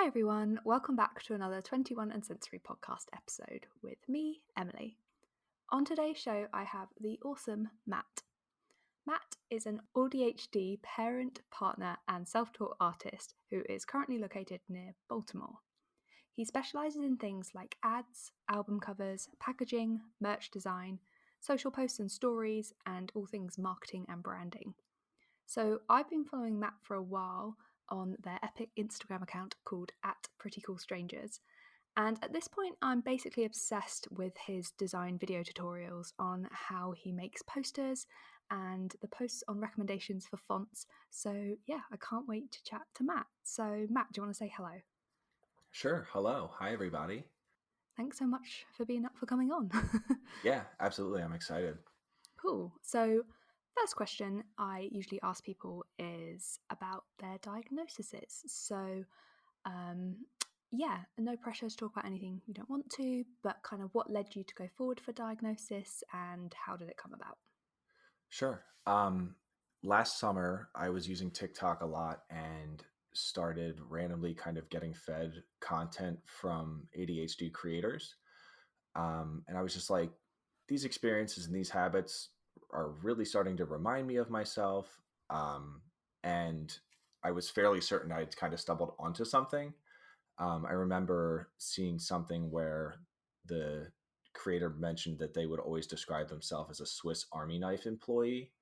Hi everyone, welcome back to another 21 and Sensory podcast episode with me, Emily. On today's show, I have the awesome Matt. Matt is an ADHD parent, partner, and self-taught artist who is currently located near Baltimore. He specialises in things like ads, album covers, packaging, merch design, social posts and stories, and all things marketing and branding. So I've been following Matt for a while on their epic Instagram account called @PrettyCoolStrangers. And at this point, I'm basically obsessed with his design video tutorials on how he makes posters and the posts on recommendations for fonts. So yeah, I can't wait to chat to Matt. So Matt, do you want to say hello? Sure. Hello. Hi, everybody. Thanks so much for being up for coming on. Yeah, absolutely. I'm excited. Cool. So, first question I usually ask people is about their diagnoses. So, um, yeah, no pressure to talk about anything you don't want to, but kind of what led you to go forward for diagnosis and how did it come about? Sure. Last summer, I was using TikTok a lot and started randomly kind of getting fed content from ADHD creators. And I was just like, these experiences and these habits are really starting to remind me of myself. Um, and I was fairly certain I'd kind of stumbled onto something. I remember seeing something where the creator mentioned that they would always describe themselves as a Swiss Army knife employee.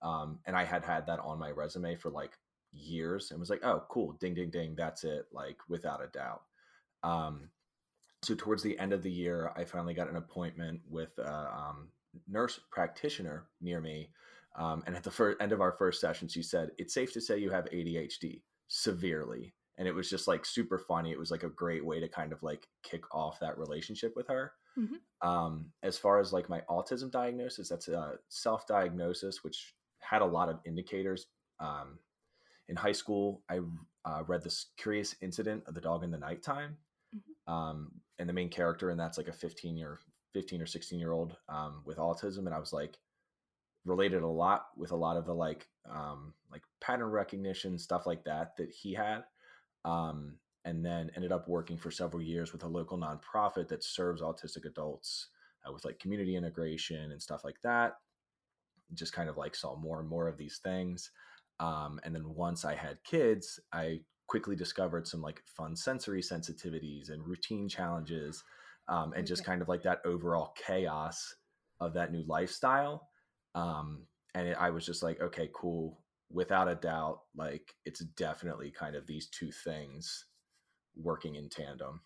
And I had had that on my resume for like years and was like, oh, cool. Ding, ding, ding. That's it. Like, without a doubt. Um, so towards the end of the year, I finally got an appointment with a nurse practitioner near me. And at the end of our first session, she said, it's safe to say you have ADHD severely. And it was just like super funny. It was like a great way to kind of like kick off that relationship with her. Mm-hmm. As far as like my autism diagnosis, that's a self-diagnosis, which had a lot of indicators. In high school, I read this Curious Incident of the Dog in the Nighttime, Mm-hmm. and the main character, and that's like a 15 or 16-year-old with autism, and I was like related a lot with a lot of the like pattern recognition stuff like that he had, and then ended up working for several years with a local nonprofit that serves autistic adults with like community integration and stuff like that. Just kind of like saw more and more of these things. And then once I had kids, I quickly discovered some like fun sensory sensitivities and routine challenges, and just Okay. kind of like that overall chaos of that new lifestyle. I was just like, okay, cool. Without a doubt, like it's definitely kind of these two things working in tandem.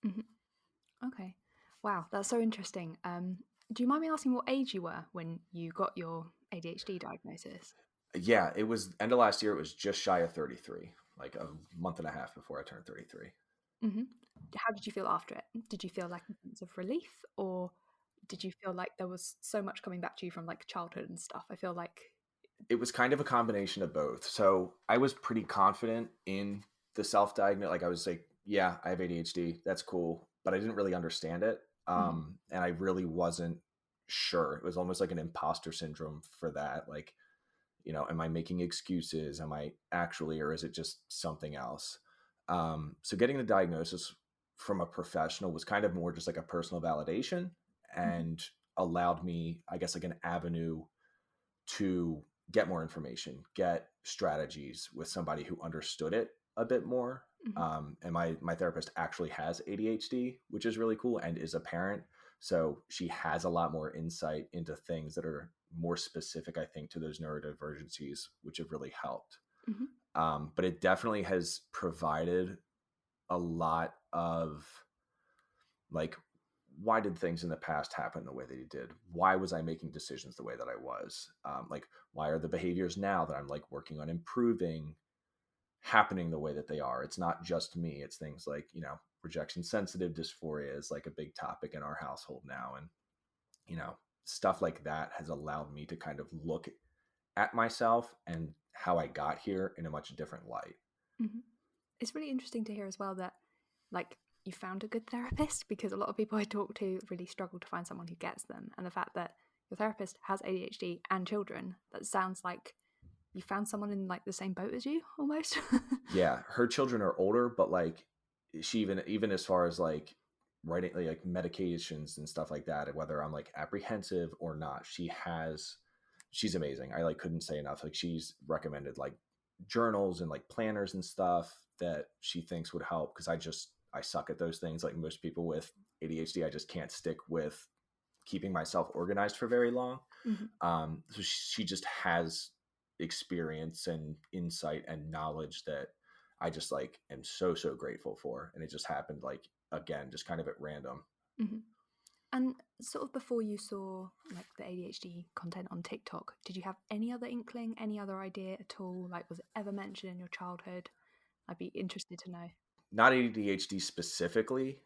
Mm-hmm. Okay. Wow, that's so interesting. Do you mind me asking what age you were when you got your ADHD diagnosis? Yeah, it was end of last year. It was just shy of 33, like a month and a half before I turned 33. Mm-hmm. How did you feel after it? Did you feel like a sense of relief, or did you feel like there was so much coming back to you from like childhood and stuff? I feel like. It was kind of a combination of both. So I was pretty confident in the self-diagnose. Like I was like, yeah, I have ADHD. That's cool, but I didn't really understand it, Mhm. and I really wasn't sure. It was almost like an imposter syndrome for that. Like, am I making excuses? Am I actually, or is it just something else? So getting the diagnosis from a professional was kind of more just like a personal validation Mhm. and allowed me, I guess, like an avenue to get more information, get strategies with somebody who understood it a bit more. Mhm. And my therapist actually has ADHD, which is really cool, and is a parent. So she has a lot more insight into things that are more specific, I think, to those neurodivergencies, which have really helped. Mhm. But it definitely has provided a lot of like, why did things in the past happen the way they did? Why was I making decisions the way that I was? Like, why are the behaviors now that I'm like working on improving happening the way that they are? It's not just me. It's things like, rejection sensitive dysphoria is like a big topic in our household now. And, you know, stuff like that has allowed me to kind of look at myself and how I got here in a much different light. Mhm. It's really interesting to hear as well that, like, you found a good therapist because a lot of people I talk to really struggle to find someone who gets them, and the fact that your therapist has ADHD and children, that sounds like you found someone in like the same boat as you almost. Yeah, her children are older, but like she even as far as like writing like medications and stuff like that, whether I'm like apprehensive or not, she's amazing. I like couldn't say enough. Like she's recommended like journals and like planners and stuff that she thinks would help, because I suck at those things. Like most people with ADHD, I just can't stick with keeping myself organized for very long. Mhm. So she just has experience and insight and knowledge that I just like am so grateful for. And it just happened like again, just kind of at random. Mhm. And sort of before you saw like the ADHD content on TikTok, did you have any other inkling, any other idea at all? Like, was it ever mentioned in your childhood? I'd be interested to know. Not ADHD specifically.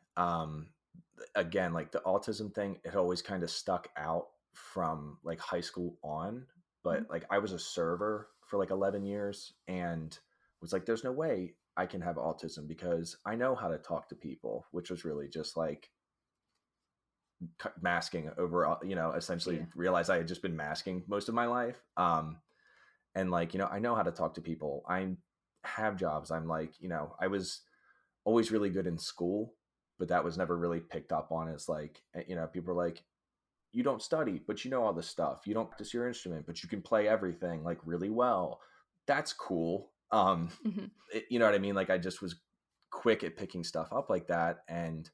Again, like the autism thing, it always kind of stuck out from like high school on. But Mhm. like I was a server for like 11 years and was like, there's no way I can have autism because I know how to talk to people, which was really just like masking over, essentially Yeah. realized I had just been masking most of my life. And like, I know how to talk to people. I have jobs. I'm like, I was always really good in school, but that was never really picked up on as like, people are like, you don't study, but you know all this stuff. You don't practice your instrument, but you can play everything like really well. That's cool. Mhm. You know what I mean? Like I just was quick at picking stuff up like that. And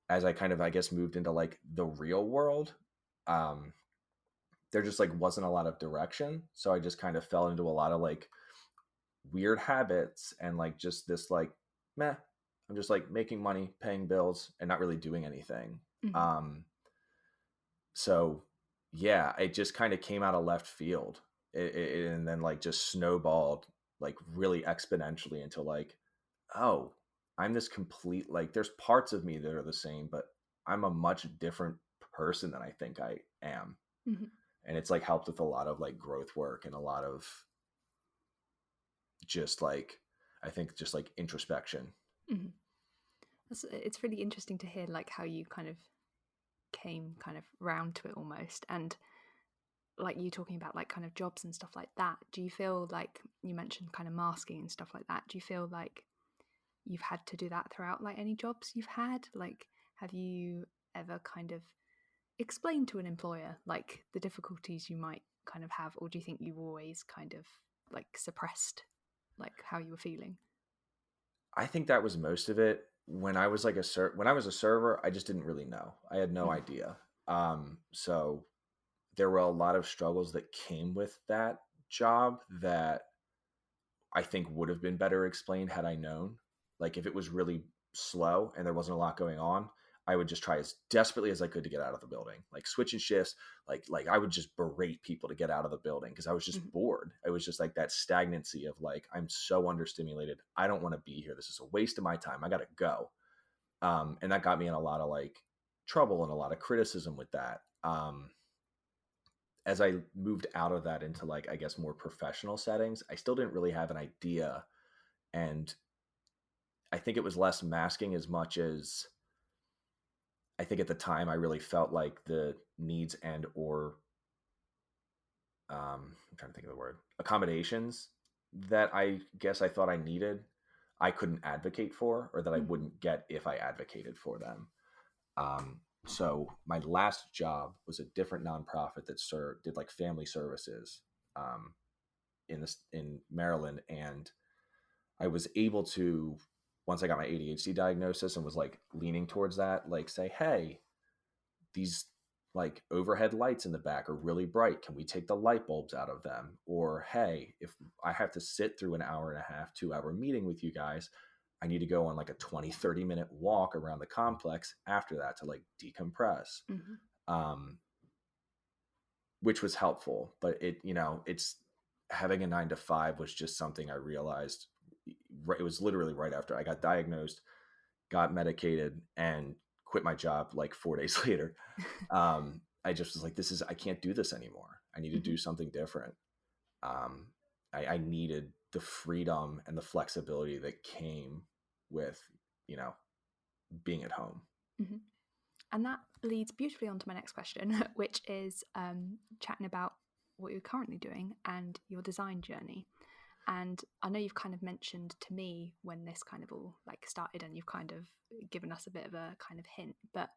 as I kind of, I guess, moved into like the real world, um, there just like wasn't a lot of direction. So I just kind of fell into a lot of like weird habits and like just this like, meh, I'm just like making money, paying bills, and not really doing anything. Mhm. Um, so yeah, it just kind of came out of left field, and then like just snowballed like really exponentially into like, oh, I'm this complete, like there's parts of me that are the same, but I'm a much different person than I think I am. Mhm. And it's like helped with a lot of like growth work and a lot of just like, I think just like introspection. Mhm. It's really interesting to hear like how you kind of came kind of round to it almost, and like you talking about like kind of jobs and stuff like that. Do you feel like you mentioned kind of masking and stuff like that? Do you feel like you've had to do that throughout like any jobs you've had? Like, have you ever kind of explained to an employer like the difficulties you might kind of have, or do you think you always kind of like suppressed like how you were feeling? I think that was most of it. When I was like when I was a server, I just didn't really know. I had no Mhm. idea. So there were a lot of struggles that came with that job that I think would have been better explained had I known. Like if it was really slow and there wasn't a lot going on, I would just try as desperately as I could to get out of the building. Like switching shifts, like I would just berate people to get out of the building because I was just Mhm. bored. It was just like that stagnancy of like I'm so understimulated. I don't want to be here. This is a waste of my time. I got to go. And that got me in a lot of like trouble and a lot of criticism with that. As I moved out of that into like I guess more professional settings, I still didn't really have an idea, and I think it was less masking as much as I think at the time I really felt like the needs and or I'm trying to think of the word, accommodations that I guess I thought I needed, I couldn't advocate for, or that I Mhm. wouldn't get if I advocated for them. So my last job was a different nonprofit that did like family services um, in Maryland, and I was able to, once I got my ADHD diagnosis and was like leaning towards that, like say, hey, these like overhead lights in the back are really bright. Can we take the light bulbs out of them? Or hey, if I have to sit through an hour and a half, 2 hour meeting with you guys, I need to go on like a 20, 30-minute walk around the complex after that to like decompress. Mhm. Um, which was helpful, but it's having a 9 to 5 was just something I realized. It was literally right after I got diagnosed, got medicated, and quit my job like 4 days later. I just was like, I can't do this anymore. I need to Mhm. do something different. Um, I needed the freedom and the flexibility that came with, you know, being at home. Mhm. And that leads beautifully on to my next question, which is chatting about what you're currently doing and your design journey. And I know you've kind of mentioned to me when this kind of all like started, and you've kind of given us a bit of a kind of hint, but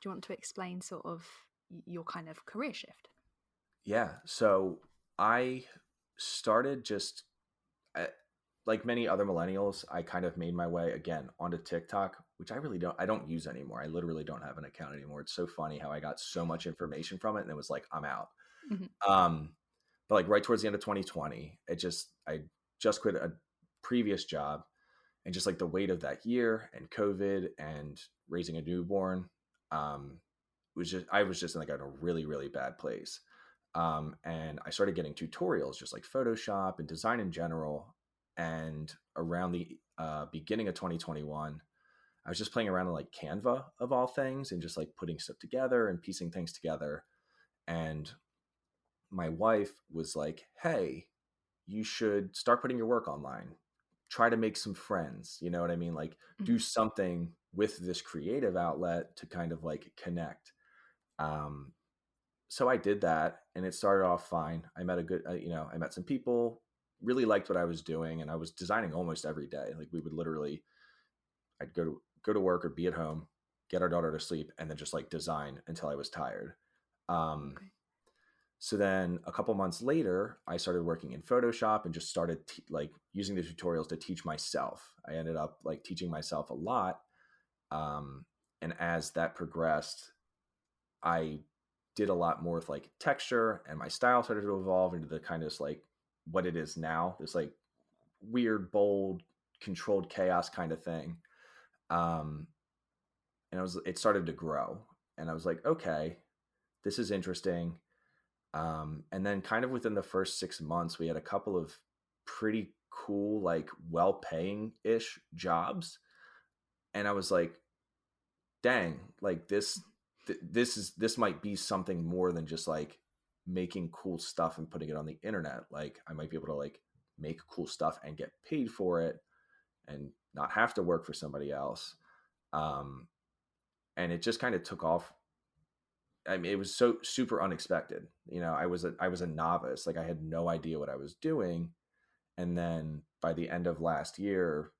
do you want to explain sort of your kind of career shift? Yeah. So I started just like many other millennials, I kind of made my way again onto TikTok, which I don't use anymore. I literally don't have an account anymore. It's so funny how I got so much information from it and it was like, I'm out. Hmm. Um, but like right towards the end of 2020, I just quit a previous job, and just like the weight of that year and COVID and raising a newborn, um, I was just in like in a really, really bad place. And I started getting tutorials, just like Photoshop and design in general. And around the beginning of 2021, I was just playing around in like Canva of all things and just like putting stuff together and piecing things together. And my wife was like, "Hey, you should start putting your work online. Try to make some friends." You know what I mean? Like, Hmm. do something with this creative outlet to kind of like connect. Um, so I did that, and it started off fine. I met I met some people, really liked what I was doing, and I was designing almost every day. Like we would literally, I'd go to work or be at home, get our daughter to sleep, and then just like design until I was tired. Um, Okay. so then a couple months later, I started working in Photoshop and just started like using the tutorials to teach myself. I ended up like teaching myself a lot. Um, and as that progressed, I did a lot more with like texture, and my style started to evolve into the kind of like what it is now, this like weird, bold, controlled chaos kind of thing. Um, and it started to grow, and I was like, okay, this is interesting. And then kind of within the first 6 months, we had a couple of pretty cool, like well-paying ish jobs. And I was like, dang, like this might be something more than just like making cool stuff and putting it on the internet. Like I might be able to like make cool stuff and get paid for it and not have to work for somebody else. Um, and it just kind of took off. I mean, it was so super unexpected. You know, I was a novice. Like I had no idea what I was doing. And then by the end of last year,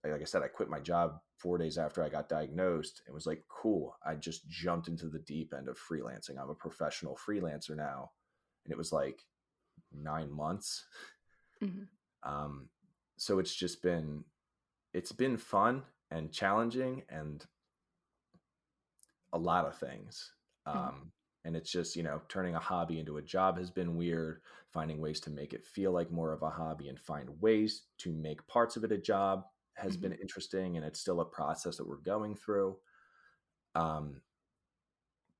like I said, I quit my job 4 days after I got diagnosed. It was like, cool. I just jumped into the deep end of freelancing. I'm a professional freelancer now. And it was like 9 months. Hmm. Um, so it's been fun and challenging and a lot of things. Hmm. And it's just, turning a hobby into a job has been weird, finding ways to make it feel like more of a hobby and find ways to make parts of it a job has been Hmm. interesting. And it's still a process that we're going through. Um,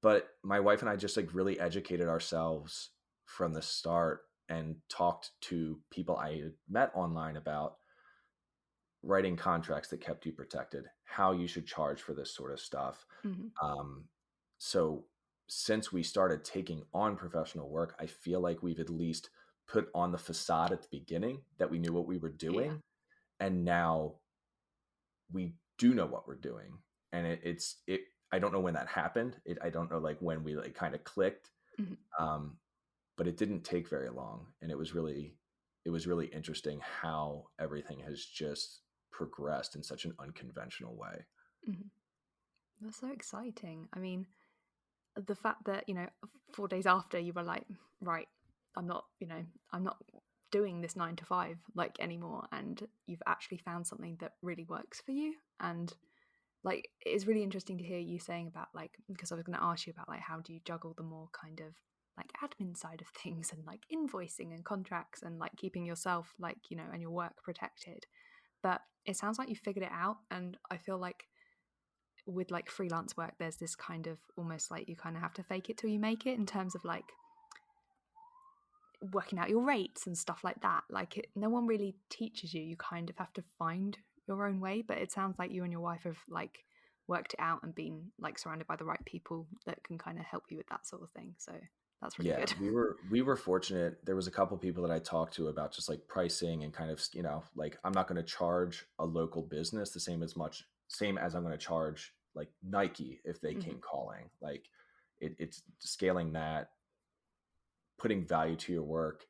but my wife and I just like really educated ourselves from the start and talked to people I had met online about writing contracts that kept you protected, how you should charge for this sort of stuff. Hmm. Um, so since we started taking on professional work, I feel like we've at least put on the facade at the beginning that we knew what we were Yeah. doing, and now we do know what we're doing. And it. I don't know when that happened. I don't know like when we like kind of clicked, Hmm. um, but it didn't take very long, and it was really interesting how everything has just progressed in such an unconventional way. Hmm. That's so exciting. I mean, the fact that 4 days after you were like, right, I'm not, I'm not doing this 9 to 5 like anymore, and you've actually found something that really works for you. And like it's really interesting to hear you saying about like, because I was going to ask you about like how do you juggle the more kind of like admin side of things and like invoicing and contracts and like keeping yourself like and your work protected. But it sounds like you figured it out, and I feel like with like freelance work there's this kind of almost like you kind of have to fake it till you make it in terms of like working out your rates and stuff like that. Like no one really teaches you, you kind of have to find your own way. But it sounds like you and your wife have like worked it out and been like surrounded by the right people that can kind of help you with that sort of thing, so that's really Yeah, good. we were fortunate. There was a couple people that I talked to about just like pricing and kind of, like I'm not going to charge a local business the same as I'm going to charge like Nike if they Hmm. came calling. Like it's scaling that, putting value to your work.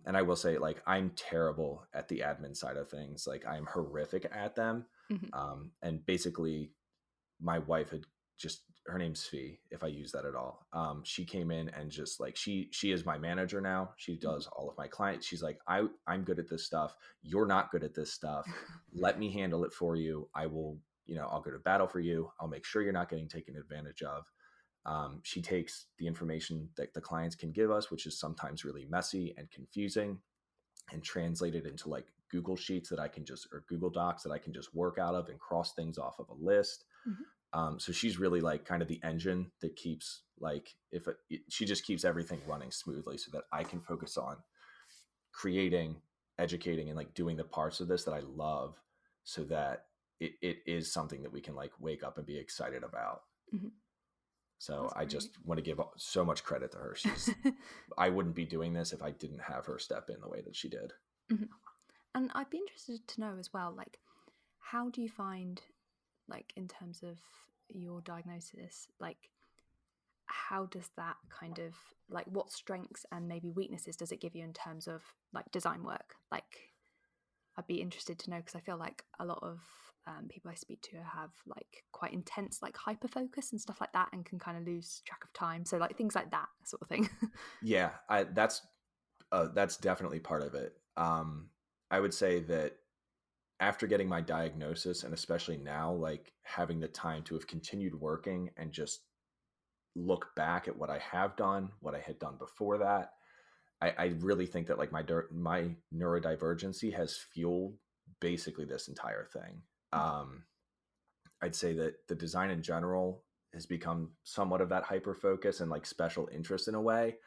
And I will say, like, I'm terrible at the admin side of things. Like, I'm horrific at them. Mhm. And basically, my wife had just, her name's Fee, if I use that at all. She came in and just like, she is my manager now. She Mhm. does all of my clients. She's like, I'm good at this stuff. You're not good at this stuff. Let me handle it for you. I will, I'll go to battle for you. I'll make sure you're not getting taken advantage of. She takes the information that the clients can give us, which is sometimes really messy and confusing, and translate it into like Google Sheets that I can just, or Google Docs that I can just work out of and cross things off of a list. Mhm. So she's really like kind of the engine that keeps like, she just keeps everything running smoothly so that I can focus on creating, educating, and like doing the parts of this that I love, so that it is something that we can like wake up and be excited about. Mhm. So That's I great. just want to give so much credit to her. I wouldn't be doing this if I didn't have her step in the way that she did. Mhm. And I'd be interested to know as well, like, how do you find, like, in terms of your diagnosis, like, how does that kind of, like, what strengths and maybe weaknesses does it give you in terms of, like, design work? Like, I'd be interested to know, because I feel like a lot of people I speak to have, like, quite intense, like, hyper focus and stuff like that, and can kind of lose track of time. So, like, things like that sort of thing. Yeah, that's definitely part of it. I would say that after getting my diagnosis, and especially now, like having the time to have continued working and just look back at what I have done, what I had done before that, I really think that like my neurodivergency has fueled basically this entire thing. Um, I'd say that the design in general has become somewhat of that hyper focus and like special interest in a way,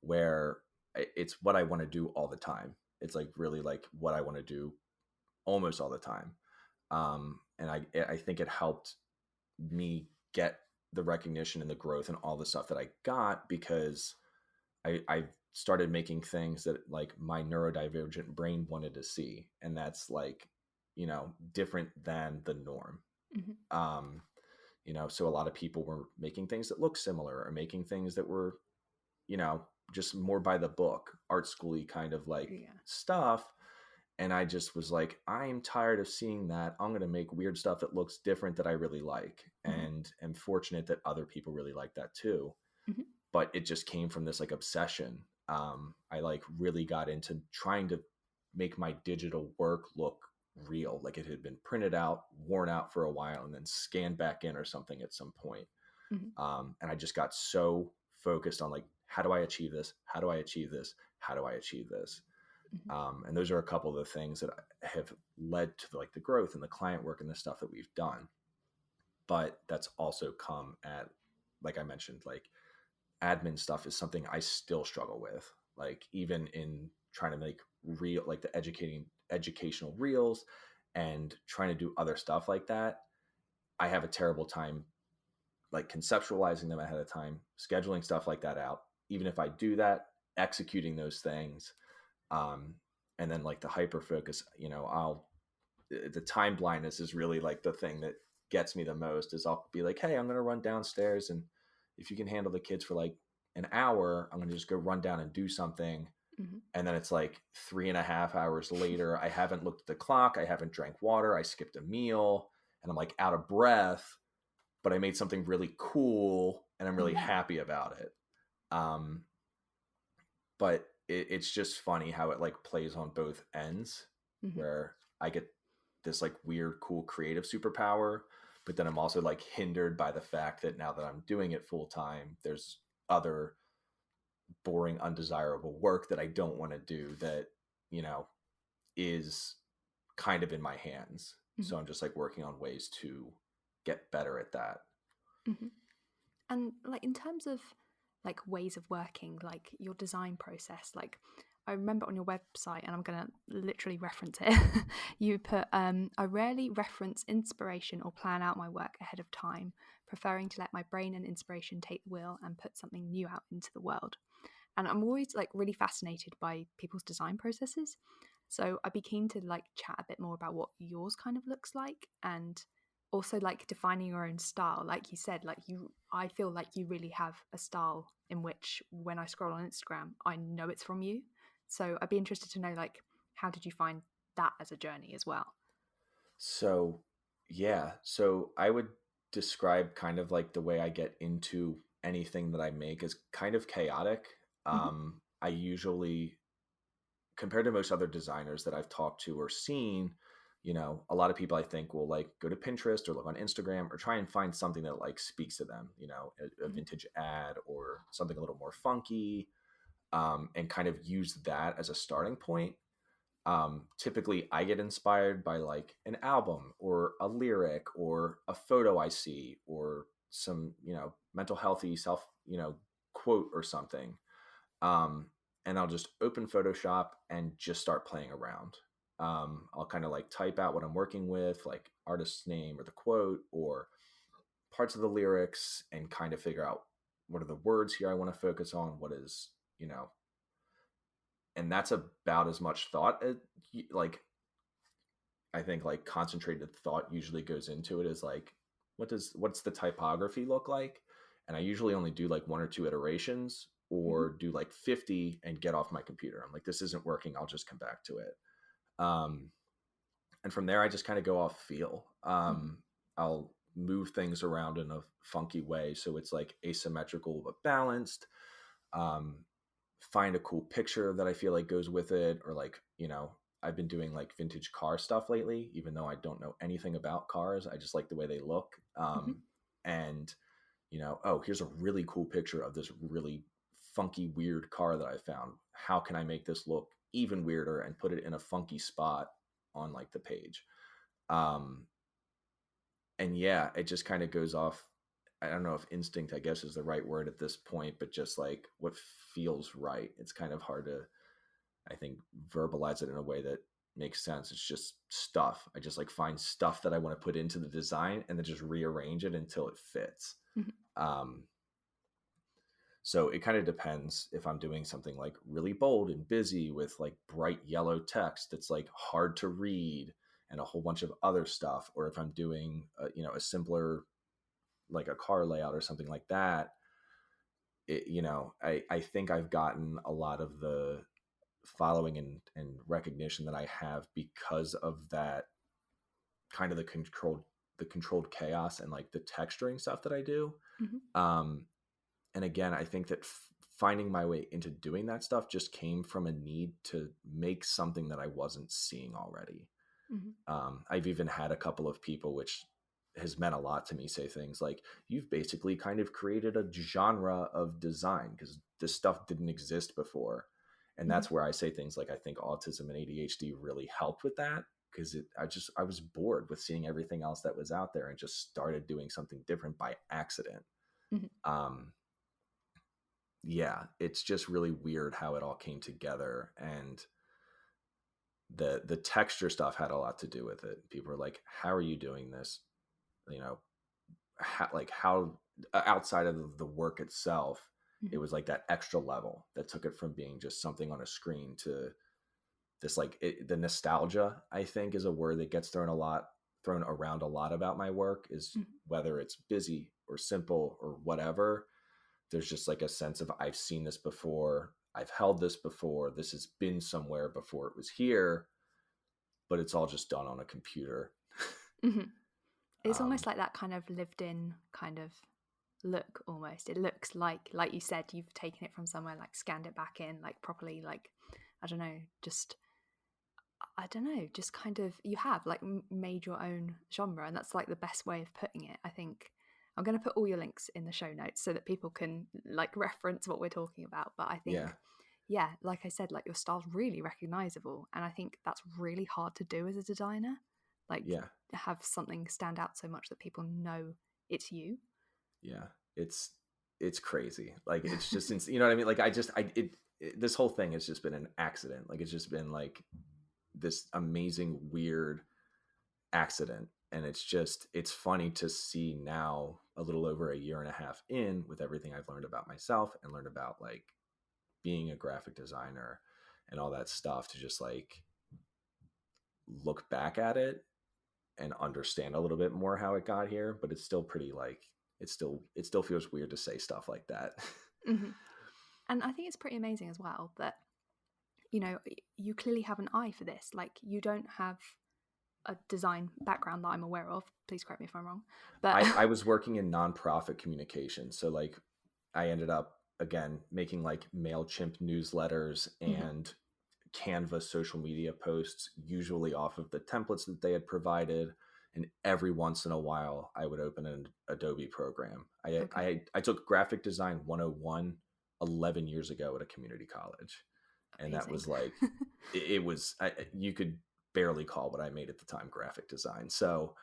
where it's what I want to do all the time. It's like really like what I want to do almost all the time. And I think it helped me get the recognition and the growth and all the stuff that I got, because I started making things that like my neurodivergent brain wanted to see, and that's like, different than the norm. Mhm. um so a lot of people were making things that look similar, or making things that were, just more by the book, art schooly kind of like Yeah. stuff. And I just was like, I am tired of seeing that. I'm going to make weird stuff that looks different that I really like, Mhm. and am fortunate that other people really like that too. Mhm. But it just came from this like obsession. I like really got into trying to make my digital work look real, like it had been printed out, worn out for a while, and then scanned back in or something at some point. Mhm. And I just got so focused on like, how do I achieve this? How do I achieve this? How do I achieve this? Mhm. And those are a couple of the things that have led to like the growth and the client work and the stuff that we've done. But that's also come at, like I mentioned, like admin stuff is something I still struggle with. Like even in trying to make real, like the educational reels, and trying to do other stuff like that, I have a terrible time like conceptualizing them ahead of time, scheduling stuff like that out. Even if I do that, executing those things, um, and then like the hyper focus, the time blindness is really like the thing that gets me the most. Is I'll be like, hey, I'm gonna run downstairs, and if you can handle the kids for like an hour, I'm gonna just go run down and do something. Mhm. And then it's like 3.5 hours later, I haven't looked at the clock, I haven't drank water, I skipped a meal, and I'm like out of breath, but I made something really cool and I'm really Mhm. happy about it. Um, but it's just funny how it like plays on both ends, Mhm. where I get this like weird, cool, creative superpower, but then I'm also like hindered by the fact that now that I'm doing it full time, there's other boring, undesirable work that I don't want to do that, you know, is kind of in my hands. Mhm. So I'm just like working on ways to get better at that. Mhm. And, like, in terms of, like, ways of working, like your design process, like, I remember on your website, and I'm gonna literally reference it. You put, I rarely reference inspiration or plan out my work ahead of time, preferring to let my brain and inspiration take the wheel and put something new out into the world. And I'm always like really fascinated by people's design processes. So I'd be keen to like chat a bit more about what yours kind of looks like, and also like defining your own style. Like you said, like I feel like you really have a style in which when I scroll on Instagram, I know it's from you. So I'd be interested to know, like, how did you find that as a journey as well? So, yeah. So I would describe kind of like the way I get into anything that I make is kind of chaotic. Hmm. I usually, compared to most other designers that I've talked to or seen, a lot of people I think will like go to Pinterest or look on Instagram or try and find something that like speaks to them, a Hmm. vintage ad or something a little more funky, and kind of use that as a starting point. Typically I get inspired by like an album or a lyric or a photo I see or some, mental healthy self, quote or something. um, and I'll just open Photoshop and just start playing around. I'll kind of like type out what I'm working with, like artist's name or the quote or parts of the lyrics, and kind of figure out what are the words here I want to focus on, what is, and that's about as much thought as, like, I think like concentrated thought usually goes into it, is like, what's the typography look like? And I usually only do like one or two iterations Hmm. or do like 50 and get off my computer. I'm like, this isn't working. I'll just come back to it. Um, and from there, I just kind of go off feel. Hmm. I'll move things around in a funky way. So it's like asymmetrical but balanced. Um, find a cool picture that I feel like goes with it, or like, I've been doing like vintage car stuff lately, even though I don't know anything about cars. I just like the way they look. Hmm. And oh, here's a really cool picture of this really funky, weird car that I found. How can I make this look even weirder and put it in a funky spot on like the page? Um, and yeah, it just kind of goes off. I don't know if instinct, I guess, is the right word at this point, but just like what feels right. It's kind of hard to, I think, verbalize it in a way that makes sense. It's just stuff. I just like find stuff that I want to put into the design and then just rearrange it until it fits. Hmm. Um, so it kind of depends if I'm doing something like really bold and busy with like bright yellow text that's like hard to read and a whole bunch of other stuff, or if I'm doing a simpler, like a car layout or something like that. I think I've gotten a lot of the following and recognition that I have because of that kind of the controlled chaos and like the texturing stuff that I do. Hmm. Um, and again, I think that finding my way into doing that stuff just came from a need to make something that I wasn't seeing already. Hmm. I've even had a couple of people, which has meant a lot to me, say things like, you've basically kind of created a genre of design because this stuff didn't exist before. And Hmm. that's where I say things like, I think autism and ADHD really helped with that, because I was bored with seeing everything else that was out there and just started doing something different by accident. Hmm. Um, yeah, it's just really weird how it all came together. And the texture stuff had a lot to do with it. People were like, how are you doing this? You know, how outside of the work itself, it Hmm. was like that extra level that took it from being just something on a screen to this, like the nostalgia, I think, is a word that gets thrown around a lot about my work, is Hmm. whether it's busy or simple or whatever. There's just like a sense of, I've seen this before, I've held this before, this has been somewhere before it was here, but it's all just done on a computer. Hmm. It's um, almost like that kind of lived in kind of look almost. It looks like you said, you've taken it from somewhere, like scanned it back in, like properly, like, I don't know, just I don't know, just kind of, you have like made your own genre, and that's like the best way of putting it. I think I'm going to put all your links in the show notes so that people can like reference what we're talking about. But I yeah, think, yeah, like I said, like your style's really recognizable, and I think that's really hard to do as a designer. Like, yeah, have something stand out so much that people know it's you. yeah. It's crazy. Like, it's just you know what I mean? Like, this whole thing has just been an accident. Like, it's just been like this amazing weird accident. And it's funny to see now, a little over a year and a half in, with everything I've learned about myself and learned about like being a graphic designer and all that stuff, to just like look back at it and understand a little bit more how it got here. But it's still pretty like, it still feels weird to say stuff like that. Hmm. And I think it's pretty amazing as well that you know, you clearly have an eye for this. Like, you don't have a design background that I'm aware of. Please correct me if I'm wrong. But I was working in nonprofit communication. So like I ended up again making like MailChimp newsletters Mhm. and Canva social media posts, usually off of the templates that they had provided. And every once in a while, I would open an Adobe program. Okay. I took graphic design 101 11 years ago at a community college. And that Amazing. was like, it was, you could barely call what I made at the time graphic design. So,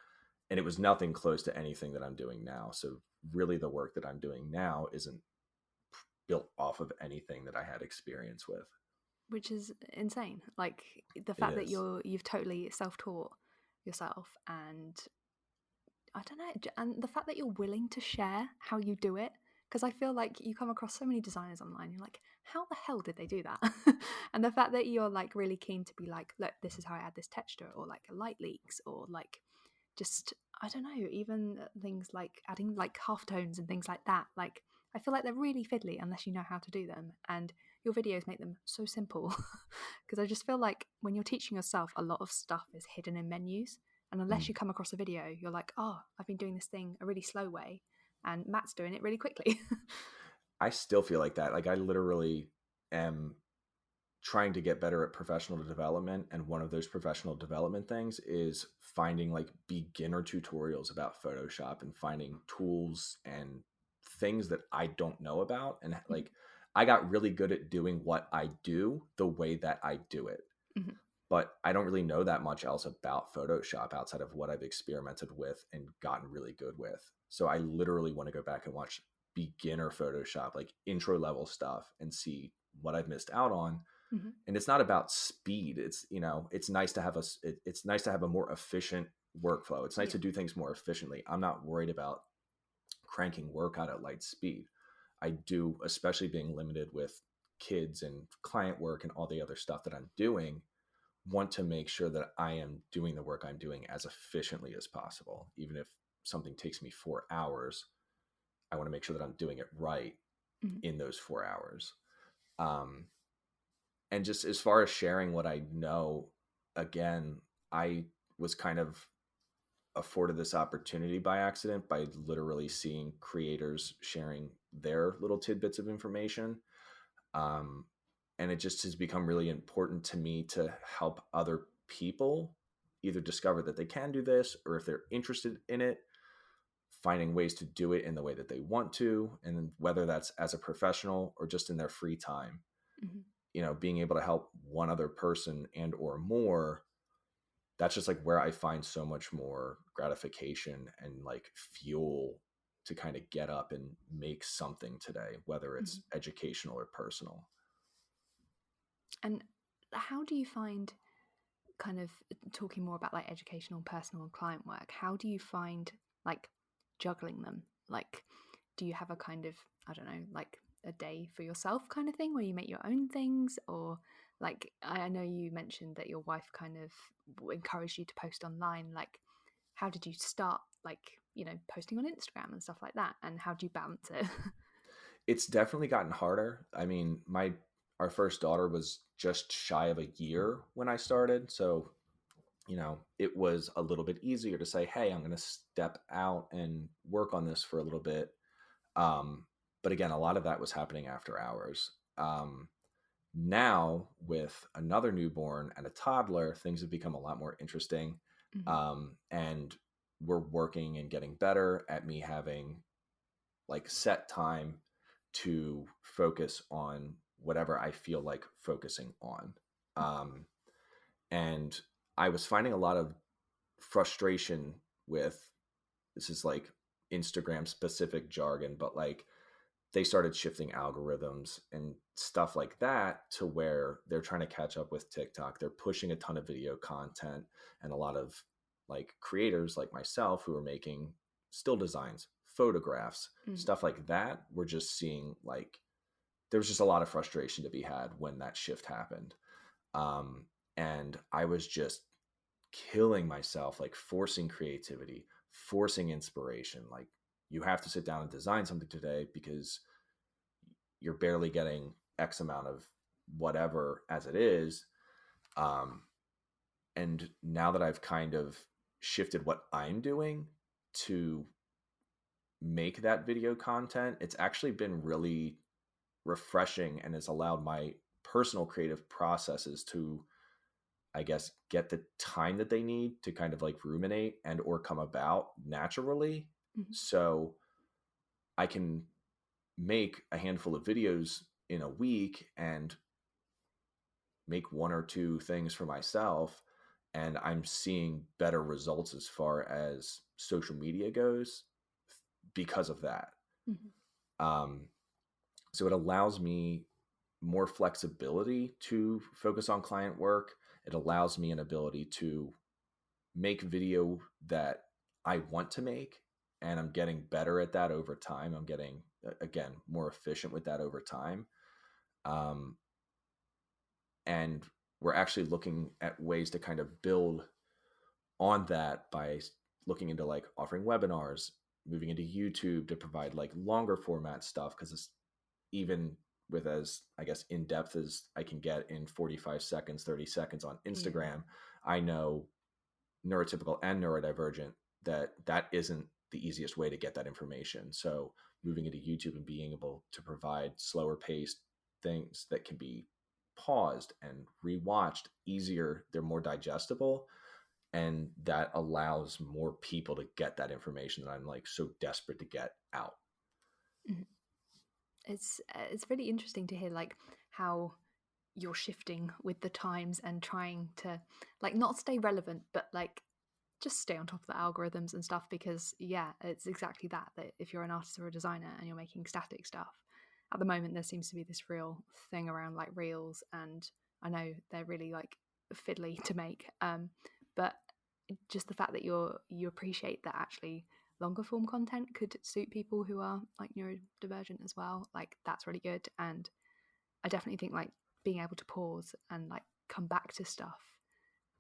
and it was nothing close to anything that I'm doing now. So, really, the work that I'm doing now isn't built off of anything that I had experience with. Which is insane. Like, the It fact that is. you've totally self-taught yourself, and I don't know, and the fact that you're willing to share how you do it, because I feel like you come across so many designers online, you're like, how the hell did they do that? And the fact that you're like really keen to be like, look, this is how I add this texture, or like light leaks, or like just, I don't know, even things like adding like halftones and things like that. Like, I feel like they're really fiddly unless you know how to do them, and your videos make them so simple. Because I just feel like when you're teaching yourself, a lot of stuff is hidden in menus, and unless Mm. you come across a video, you're like, oh, I've been doing this thing a really slow way, and Matt's doing it really quickly. I still feel like that. Like, I literally am trying to get better at professional development, and one of those professional development things is finding like beginner tutorials about Photoshop and finding tools and things that I don't know about. And like, I got really good at doing what I do the way that I do it, Mhm. but I don't really know that much else about Photoshop outside of what I've experimented with and gotten really good with. So I literally want to go back and watch beginner Photoshop, like intro level stuff, and see what I've missed out on. Mhm. And it's not about speed. It's, it's nice to have it's nice to have a more efficient workflow. It's nice Yeah. to do things more efficiently. I'm not worried about cranking work out at light speed. I do, especially being limited with kids and client work and all the other stuff that I'm doing, want to make sure that I am doing the work I'm doing as efficiently as possible. Even if something takes me 4 hours, I want to make sure that I'm doing it right Mhm. in those 4 hours. Um, and just as far as sharing what I know, again, I was kind of afforded this opportunity by accident by literally seeing creators sharing their little tidbits of information. Um, and it just has become really important to me to help other people either discover that they can do this, or if they're interested in it, finding ways to do it in the way that they want to. And whether that's as a professional or just in their free time, Mhm. being able to help one other person and or more, that's just like where I find so much more gratification and like fuel to kind of get up and make something today, whether it's Mhm. educational or personal. And how do you find, kind of talking more about like educational, personal, and client work, how do you find like juggling them? Like, do you have a kind of, I don't know, like a day for yourself kind of thing where you make your own things? Or like, I know you mentioned that your wife kind of encouraged you to post online. Like, how did you start, like, you know, posting on Instagram and stuff like that? And how do you balance it? It's definitely gotten harder. I mean, our first daughter was just shy of a year when I started, so it was a little bit easier to say, "Hey, I'm going to step out and work on this for a little bit." Um, but again, a lot of that was happening after hours. Now, with another newborn and a toddler, things have become a lot more interesting, Mhm. and we're working and getting better at me having like set time to focus on whatever I feel like focusing on. Um, and I was finding a lot of frustration with, this is like Instagram specific jargon, but like they started shifting algorithms and stuff like that to where they're trying to catch up with TikTok. They're pushing a ton of video content, and a lot of like creators like myself who are making still designs, photographs, Mhm. stuff like that. We're just seeing like there was just a lot of frustration to be had when that shift happened. Um, and I was just killing myself, like forcing creativity, forcing inspiration. Like, you have to sit down and design something today because you're barely getting X amount of whatever as it is. And now that I've kind of shifted what I'm doing to make that video content, it's actually been really refreshing and has allowed my personal creative processes to, I guess, get the time that they need to kind of like ruminate and or come about naturally. Mhm. So I can make a handful of videos in a week and make one or two things for myself, and I'm seeing better results as far as social media goes because of that. Mhm. um, so it allows me more flexibility to focus on client work. It allows me an ability to make video that I want to make, and I'm getting better at that over time. I'm getting, again, more efficient with that over time. um, and we're actually looking at ways to kind of build on that by looking into like offering webinars, moving into YouTube to provide like longer format stuff, because it's even with as, I guess, in depth as I can get in 45 seconds, 30 seconds on Yeah. Instagram. I know neurotypical and neurodivergent that isn't the easiest way to get that information. So moving into YouTube and being able to provide slower paced things that can be paused and rewatched easier, they're more digestible, and that allows more people to get that information that I'm like so desperate to get out. Mhm. It's really interesting to hear like how you're shifting with the times and trying to like not stay relevant, but like just stay on top of the algorithms and stuff, because yeah, it's exactly that if you're an artist or a designer and you're making static stuff, at the moment there seems to be this real thing around like reels, and I know they're really like fiddly to make, but just the fact that you appreciate that actually longer form content could suit people who are like neurodivergent as well, like that's really good. And I definitely think like being able to pause and like come back to stuff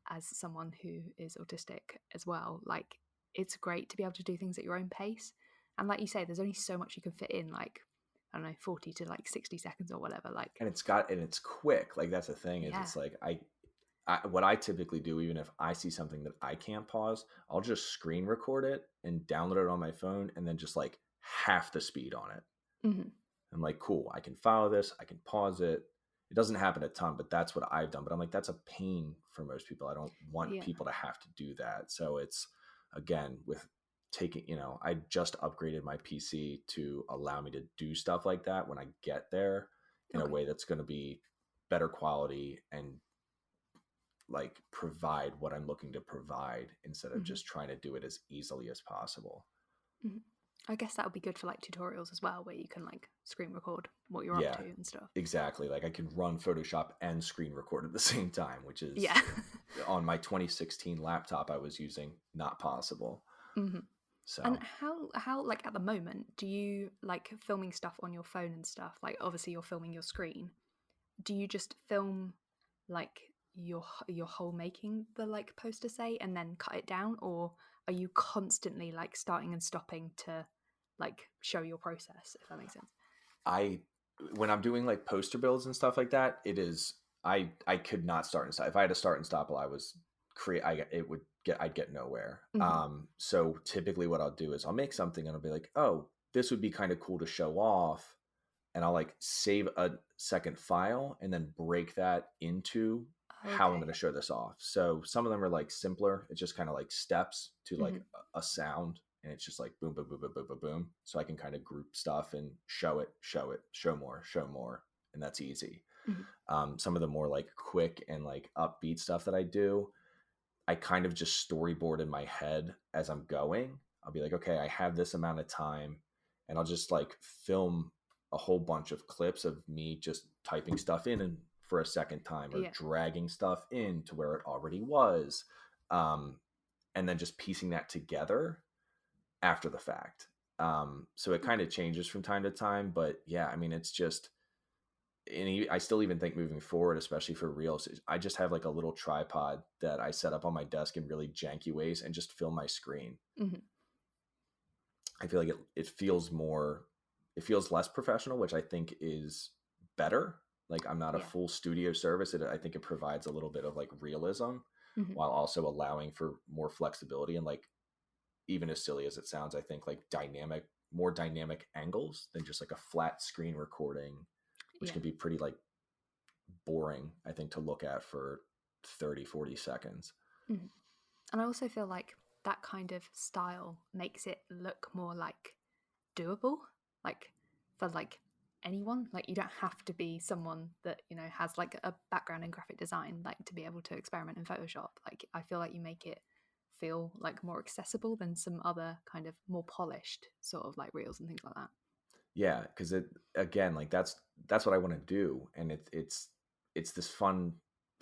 as someone who is autistic as well, like it's great to be able to do things at your own pace. And like you say, there's only so much you can fit in, like I don't know, 40 to like 60 seconds or whatever, like And it's quick. Like that's the thing, is yeah. it's like what I typically do, even if I see something that I can't pause, I'll just screen record it and download it on my phone, and then just like half the speed on it. Mm-hmm. I'm like, cool, I can follow this, I can pause it. It doesn't happen a ton, but that's what I've done. But I'm like, that's a pain for most people. I don't want Yeah. people to have to do that. So it's, again, with taking, I just upgraded my PC to allow me to do stuff like that when I get there in a Okay. way that's going to be better quality and like provide what I'm looking to provide instead of Mm-hmm. just trying to do it as easily as possible. Mm-hmm. I guess that would be good for like tutorials as well, where you can like screen record what you're up Yeah, to and stuff. exactly. Like I can run Photoshop and screen record at the same time, which is Yeah. on my 2016 laptop I was using, not possible. Mm-hmm. And So how like at the moment do you like filming stuff on your phone and stuff? Like obviously you're filming your screen. Do you just film like your whole making the like poster say and then cut it down, or are you constantly like starting and stopping to like show your process, if that makes sense? I, when I'm doing like poster builds and stuff like that, it is, I could not start and stop. If I had to start and stop while I was I'd get nowhere. Mm-hmm. So typically what I'll do is I'll make something and I'll be like, oh, this would be kind of cool to show off, and I'll like save a second file and then break that into how I'm Okay. going to show this off. So some of them are like simpler. It's just kind of like steps to like Mm-hmm. a sound, and it's just like boom, boom, boom, boom, boom, boom, boom. So I can kind of group stuff and show it, show more, and that's easy. Mm-hmm. Some of the more like quick and like upbeat stuff that I do, I kind of just storyboard in my head as I'm going. I'll be like, okay, I have this amount of time, and I'll just like film a whole bunch of clips of me just typing stuff in and for a second time, or Yeah. dragging stuff in to where it already was, um, and then just piecing that together after the fact. So it kind Okay. of changes from time to time, but yeah, I mean, it's just, and I still even think moving forward, especially for reels, I just have like a little tripod that I set up on my desk in really janky ways and just film my screen. Mm-hmm. I feel like it feels less professional, which I think is better. Like I'm not a Yeah. full studio service. I think it provides a little bit of like realism Hmm. while also allowing for more flexibility and like even as silly as it sounds, I think like more dynamic angles than just like a flat screen recording, which Yeah. can be pretty like boring, I think, to look at for 30, 40 seconds. Hmm. And I also feel like that kind of style makes it look more like doable, like for like anyone. Like you don't have to be someone that, you know, has like a background in graphic design, like to be able to experiment in Photoshop. Like I feel like you make it feel like more accessible than some other kind of more polished sort of like reels and things like that. Yeah, because it again, like that's what I want to do, and it's this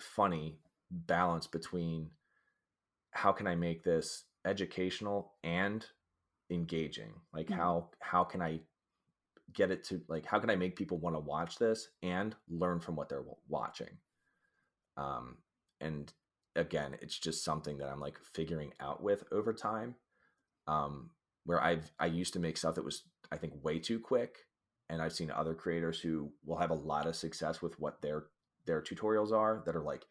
funny balance between how can I make this educational and engaging? Like Hmm. how can I get it to like how can I make people want to watch this and learn from what they're watching? Um, and again, it's just something that I'm like figuring out with over time. Um, where I used to make stuff that was I think way too quick, and I've seen other creators who will have a lot of success with what their tutorials are that are like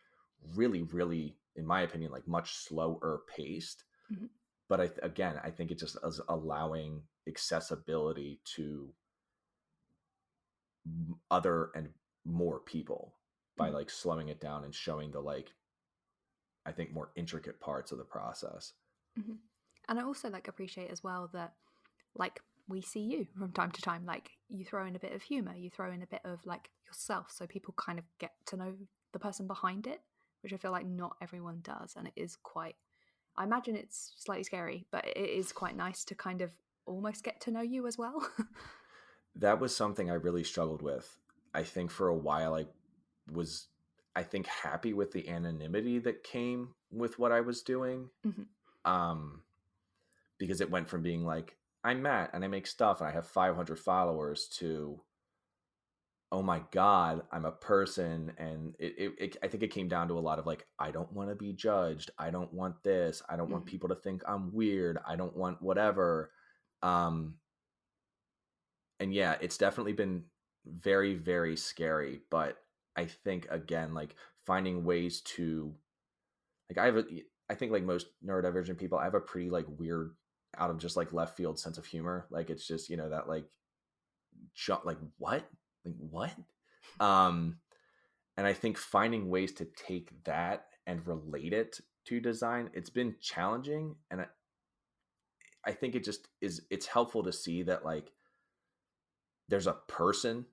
really really in my opinion like much slower paced. Hmm. But again, I think it just is allowing accessibility to other and more people by Hmm. like slowing it down and showing the like I think more intricate parts of the process. Hmm. And I also like appreciate as well that like we see you from time to time, like you throw in a bit of humor, you throw in a bit of like yourself, so people kind of get to know the person behind it, which I feel like not everyone does. And it is quite, I imagine it's slightly scary, but it is quite nice to kind of almost get to know you as well. That was something I really struggled with. I think for a while I was I think happy with the anonymity that came with what I was doing. Hmm. Um because it went from being like I'm Matt and I make stuff and I have 500 followers to oh my god, I'm a person. And I think it came down to a lot of like I don't want to be judged, I don't want this, I don't want Hmm. people to think I'm weird, I don't want whatever. um and yeah, it's definitely been very very scary, but I think again like finding ways to like I think like most neurodivergent people I have a pretty like weird out of just like left field sense of humor. Like it's just that like like what um and I think finding ways to take that and relate it to design, it's been challenging. And I think it just is it's helpful to see that like there's a person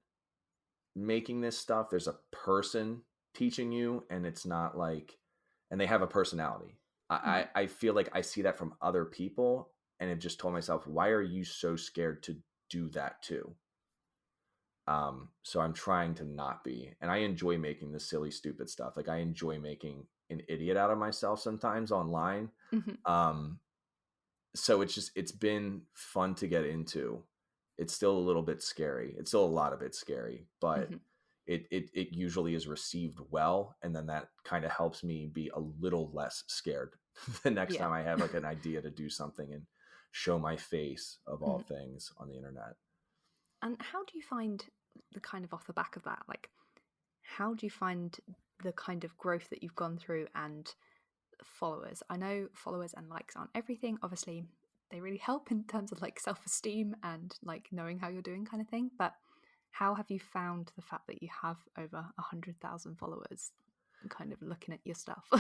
making this stuff, there's a person teaching you, and it's not like and they have a personality. Hmm. I feel like I see that from other people, and have just told myself, why are you so scared to do that too? So I'm trying to not be, and I enjoy making the silly stupid stuff. Like I enjoy making an idiot out of myself sometimes online. Hmm. um so it's been fun to get into. It's still a little bit scary. It's still a lot of it scary, but Hmm. it usually is received well, and then that kind of helps me be a little less scared the next Yeah. time I have like an idea to do something and show my face of all Hmm. things on the internet. And how do you find the kind of off the back of that, like how do you find the kind of growth that you've gone through and followers? I know followers and likes aren't everything. Obviously, they really help in terms of like self esteem and like knowing how you're doing, kind of thing. But how have you found the fact that you have over 100,000 followers? Kind of looking at your stuff.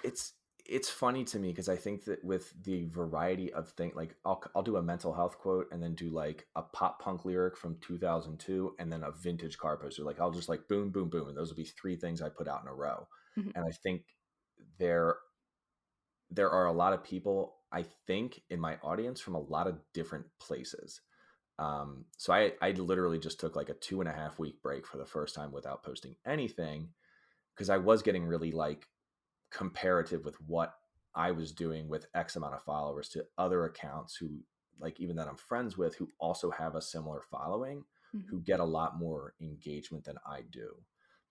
it's it's funny to me because I think that with the variety of things, like I'll do a mental health quote and then do like a pop punk lyric from 2002 and then a vintage car poster. Like I'll just like boom, boom, boom, and those will be three things I put out in a row. Mhm. And I think there there are a lot of people I think in my audience from a lot of different places. So I literally just took like a 2.5 week break for the first time without posting anything because I was getting really like comparative with what I was doing with X amount of followers to other accounts who like even that I'm friends with who also have a similar following, Mhm. who get a lot more engagement than I do.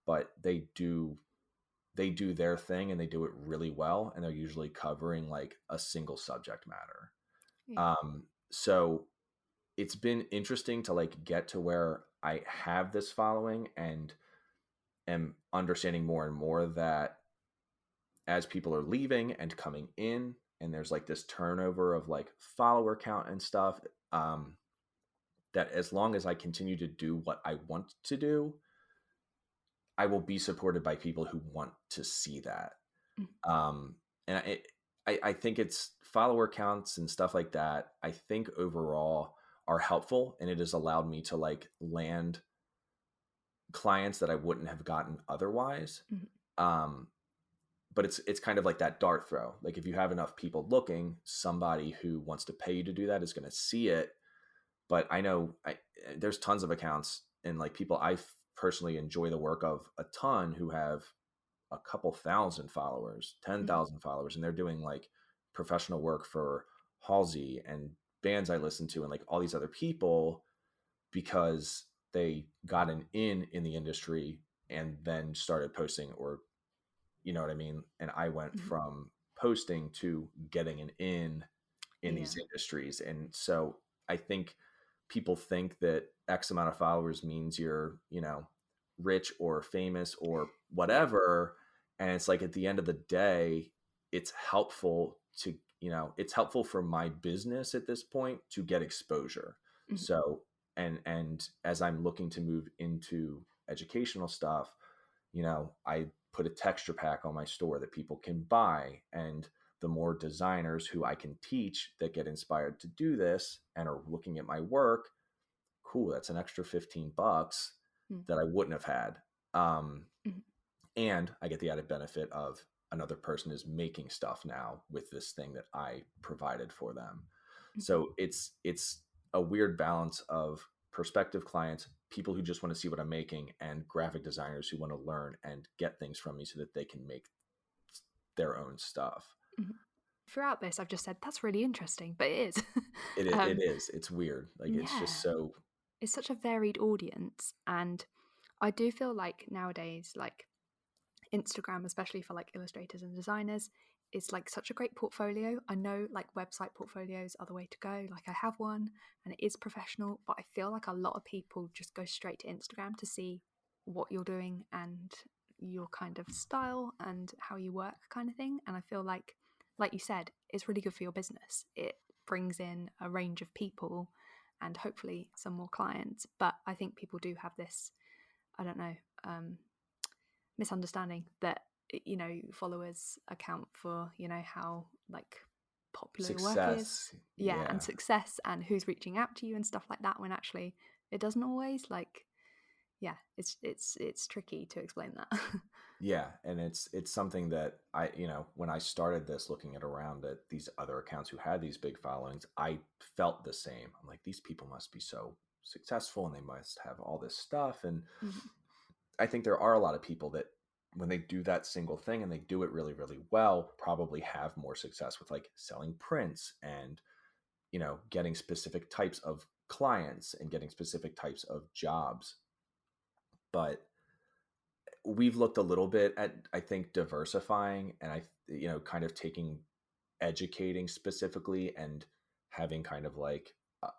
But they do their thing and they do it really well, and they're usually covering like a single subject matter. Yeah. So it's been interesting to like get to where I have this following, and am understanding more and more that as people are leaving and coming in, and there's like this turnover of like follower count and stuff, um, that as long as I continue to do what I want to do, I will be supported by people who want to see that. Mm. Um, and I think it's follower counts and stuff like that. I think overall are helpful, and it has allowed me to like land clients that I wouldn't have gotten otherwise. Mhm. Um, but it's kind of like that dart throw. Like if you have enough people looking, somebody who wants to pay you to do that is going to see it. But I know there's tons of accounts and like people I personally enjoy the work of a ton who have a couple thousand followers, Mhm. 10,000 followers, and they're doing like professional work for Halsey and bands I listen to and like all these other people because they got an in the industry and then started posting, or you know what I mean? And I went Mhm. from posting to getting an in Yeah. these industries. And so I think people think that X amount of followers means you're, you know, rich or famous or Yeah. whatever. And it's like at the end of the day, it's helpful to, you know, it's helpful for my business at this point to get exposure. Mhm. So, and as I'm looking to move into educational stuff, you know, I put a texture pack on my store that people can buy. And the more designers who I can teach that get inspired to do this and are looking at my work, cool, that's an extra $15 Mm. that I wouldn't have had. Mhm. And I get the added benefit of another person is making stuff now with this thing that I provided for them. Mhm. So it's a weird balance of prospective clients, people who just want to see what I'm making, and graphic designers who want to learn and get things from me so that they can make their own stuff. Mhm. Throughout this, I've just said that's really interesting, but it is. It um, is. It's weird. Like it's just yeah, so. it's such a varied audience, and I do feel like nowadays, like Instagram, especially for like illustrators and designers, is like such a great portfolio. I know like website portfolios are the way to go. Like I have one and it is professional, but I feel like a lot of people just go straight to Instagram to see what you're doing and your kind of style and how you work kind of thing. And I feel like you said, it's really good for your business. It brings in a range of people and hopefully some more clients. But I think people do have this, I don't know, um, misunderstanding that followers account for how like popular your work is, Success. yeah, and Yeah. success and who's reaching out to you and stuff like that, when actually it doesn't always, like, yeah, it's tricky to explain that. Yeah, and it's something that I, you know, when I started this, looking at around at these other accounts who had these big followings, I felt the same. I'm like, these people must be so successful and they must have all this stuff. And Mhm. I think there are a lot of people that when they do that single thing and they do it really, really well, probably have more success with like selling prints and, you know, getting specific types of clients and getting specific types of jobs. But we've looked a little bit at, I think, diversifying and you know, kind of taking educating specifically and having kind of like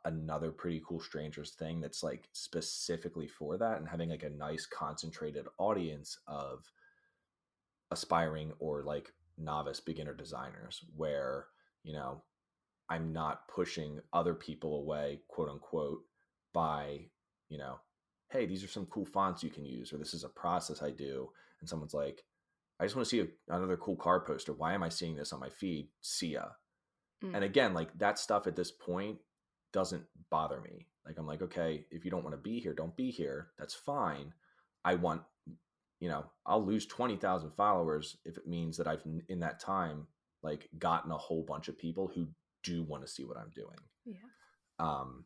another pretty cool strangers thing that's like specifically for that, and having like a nice concentrated audience of aspiring or like novice beginner designers where, you know, I'm not pushing other people away, quote unquote, by, you know, hey, these are some cool fonts you can use, or this is a process I do. And someone's like, I just want to see another cool car poster. Why am I seeing this on my feed? See ya. Mm. And again, like that stuff at this point doesn't bother me. Like, I'm like, okay, if you don't want to be here, don't be here. That's fine. I want, you know, I'll lose 20,000 followers if it means that I've in that time, like gotten a whole bunch of people who do want to see what I'm doing. Yeah. Um,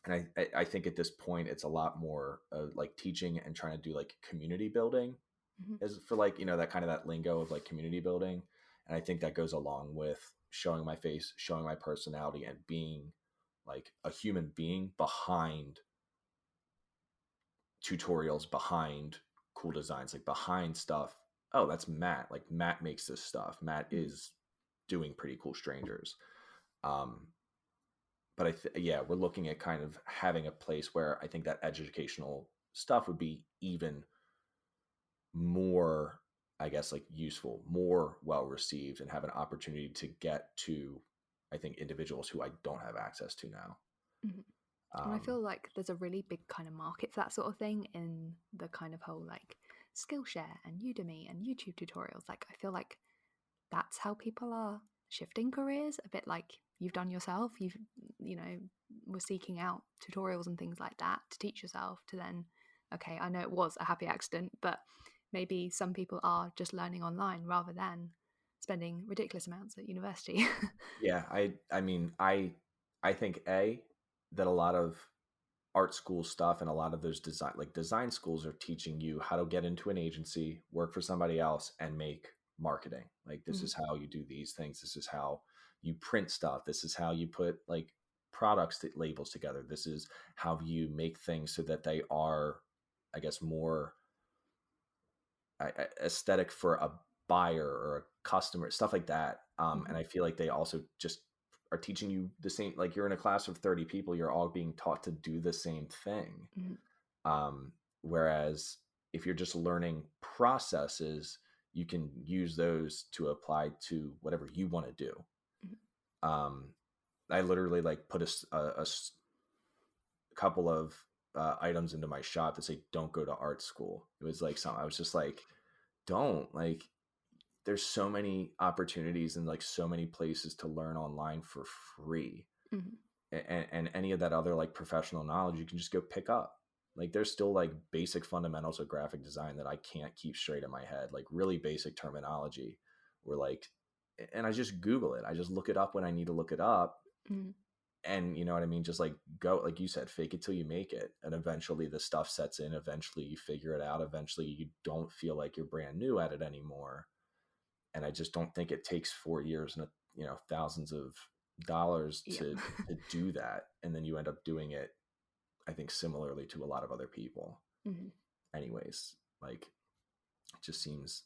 and I think at this point, it's a lot more like teaching and trying to do like community building Mhm. is for like, you know, that kind of that lingo of like community building. And I think that goes along with showing my face, showing my personality, and being like a human being behind tutorials, behind cool designs, like behind stuff. Oh, that's Matt. Like Matt makes this stuff. Matt Mhm. is doing pretty cool strangers. Um, but yeah, we're looking at kind of having a place where I think that educational stuff would be even more, I guess, like useful, more well received, and have an opportunity to get to, I think, individuals who I don't have access to now. Mhm. And I Um, feel like there's a really big kind of market for that sort of thing in the kind of whole like Skillshare and Udemy and YouTube tutorials. Like, I feel like that's how people are shifting careers a bit, like you've done yourself. You've, you know, were seeking out tutorials and things like that to teach yourself to then, okay, I know it was a happy accident, but maybe some people are just learning online rather than spending ridiculous amounts at university. yeah, I mean, I think that a lot of art school stuff and a lot of those design schools are teaching you how to get into an agency, work for somebody else, and make marketing. Like, this Mhm, is how you do these things. This is how you print stuff. This is how you put like products that labels together. This is how you make things so that they are, I guess, more aesthetic for a buyer or a customer, stuff like that. And mhm, I feel like they also just are teaching you the same. Like, you're in a class of 30 people, you're all being taught to do the same thing. mhm, um, Whereas if you're just learning processes, you can use those to apply to whatever you want to do. mhm. um, I literally like put couple of items into my shop that say "Don't go to art school." It was like something I was just like, "Don't like." There's so many opportunities and like so many places to learn online for free, Mhm. and any of that other like professional knowledge you can just go pick up. Like, there's still like basic fundamentals of graphic design that I can't keep straight in my head, like really basic terminology, where like, and I just Google it. I just look it up when I need to look it up. Mhm. And you know what I mean? Just like go, like you said, fake it till you make it. And eventually the stuff sets in. Eventually you figure it out. Eventually you don't feel like you're brand new at it anymore. And I just don't think it takes 4 years and thousands of dollars Yep. to do that. And then you end up doing it, I think, similarly to a lot of other people. Mhm. Anyways, like, it just seems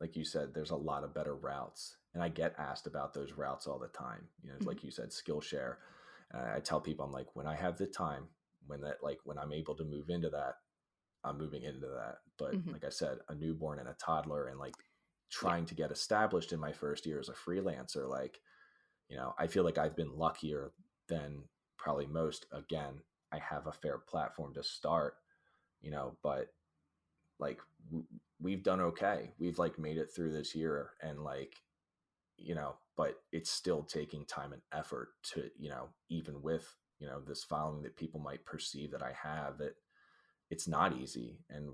like you said, there's a lot of better routes. And I get asked about those routes all the time. It's Mhm. like you said, Skillshare. I tell people, I'm like, when I have the time, when I'm able to move into that, I'm moving into that. But Mhm. like I said, a newborn and a toddler, and like Yeah. trying to get established in my first year as a freelancer, like, I feel like I've been luckier than probably most. Again, I have a fair platform to start, but like, we've done okay. We've like made it through this year, and like, but it's still taking time and effort to, even with, this following that people might perceive that I have, that it's not easy. And